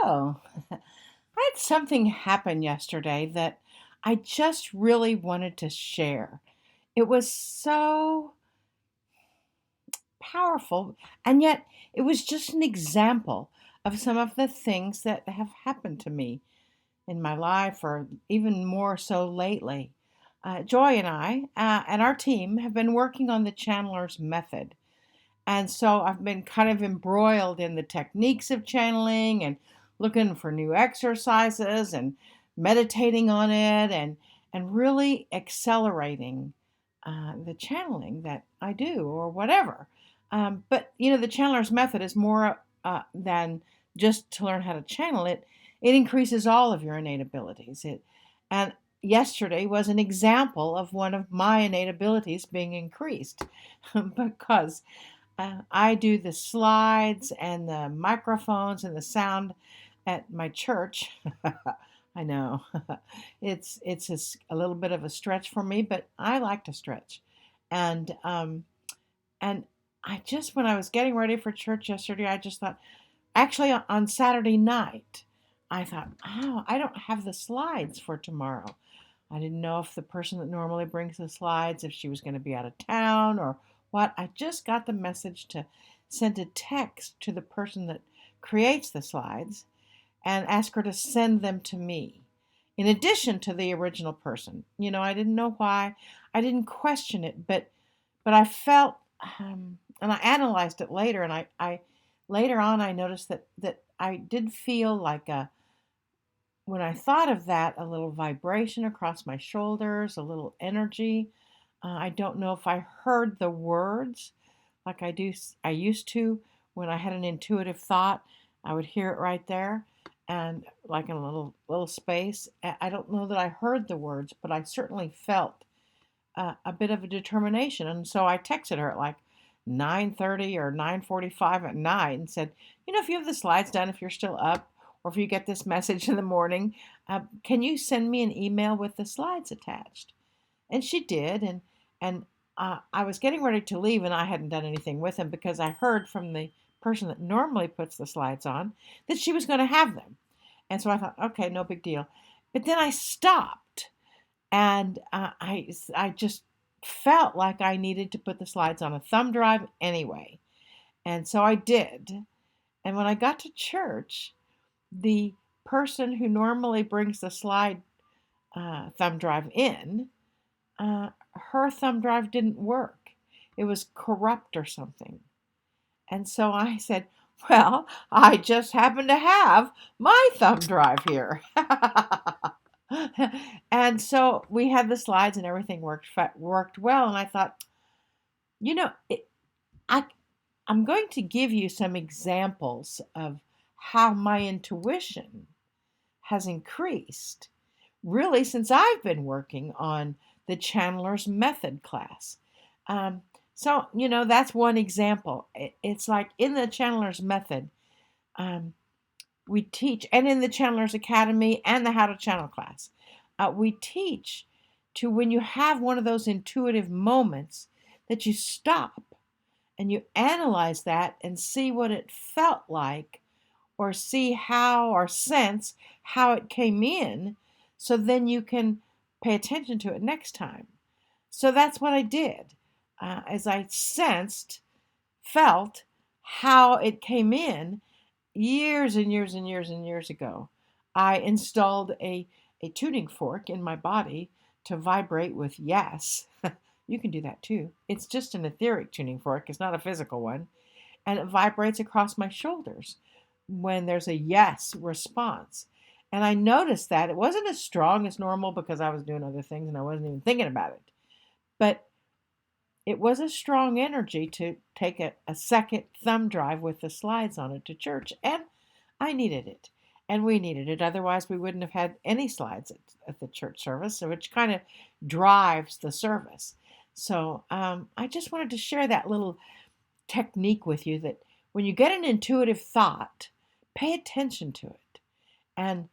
Hello. I had something happen yesterday that I just really wanted to share. It was so powerful, and yet it was just an example of some of the things that have happened to me in my life, or even more so lately. Joy and I and our team have been working on the Chandler's method. And so I've been kind of embroiled in the techniques of channeling and looking for new exercises and meditating on it and really accelerating the channeling that I do or whatever. But the channeler's method is more than just to learn how to channel it. It increases all of your innate abilities. And yesterday was an example of one of my innate abilities being increased because I do the slides and the microphones and the sound at my church. I know it's a little bit of a stretch for me, but I like to stretch, and and I just when I was getting ready for church yesterday, I just thought, actually on Saturday night, I thought, oh, I don't have the slides for tomorrow. I didn't know if the person that normally brings the slides, if she was going to be out of town or what. I just got the message to send a text to the person that creates the slides and ask her to send them to me in addition to the original person. I didn't know why. I didn't question it, but I felt, and I analyzed it later, and I later on I noticed that I did feel like when I thought of that, a little vibration across my shoulders, a little energy. I don't know if I heard the words like I used to when I had an intuitive thought. I would hear it right there, and like in a little space. I don't know that I heard the words, but I certainly felt a bit of a determination. And so I texted her at like 9:30 or 9:45 at night and said, if you have the slides done, if you're still up, or if you get this message in the morning, can you send me an email with the slides attached? And she did, and I was getting ready to leave, and I hadn't done anything with them because I heard from the person that normally puts the slides on that she was going to have them. And so I thought, okay, no big deal. But then I stopped, and I just felt like I needed to put the slides on a thumb drive anyway. And so I did. And when I got to church, the person who normally brings the slide thumb drive in, her thumb drive didn't work. It was corrupt or something. And so I said, well, I just happen to have my thumb drive here. And so we had the slides and everything worked well. And I thought, you know, it, I, I'm going to give you some examples of how my intuition has increased really since I've been working on the Chandler's Method class. So, that's one example. It's like in the Chandler's Method, um, we teach, and in the Chandler's Academy and the How to Channel class, we teach to when you have one of those intuitive moments that you stop and you analyze that and see what it felt like or see how or sense how it came in so then you can pay attention to it next time. So that's what I did. As I sensed, felt how it came in years and years and years and years ago, I installed a tuning fork in my body to vibrate with yes. You can do that too. It's just an etheric tuning fork, it's not a physical one. And it vibrates across my shoulders when there's a yes response. And I noticed that it wasn't as strong as normal because I was doing other things and I wasn't even thinking about it. But it was a strong energy to take a second thumb drive with the slides on it to church. And I needed it. And we needed it. Otherwise, we wouldn't have had any slides at the church service, which kind of drives the service. So I just wanted to share that little technique with you that when you get an intuitive thought, pay attention to it. And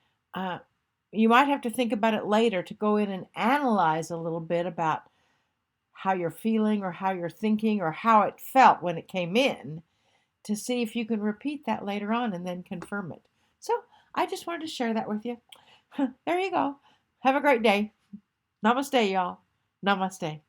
you might have to think about it later to go in and analyze a little bit about how you're feeling or how you're thinking or how it felt when it came in to see if you can repeat that later on and then confirm it. So I just wanted to share that with you. There you go. Have a great day. Namaste, y'all. Namaste.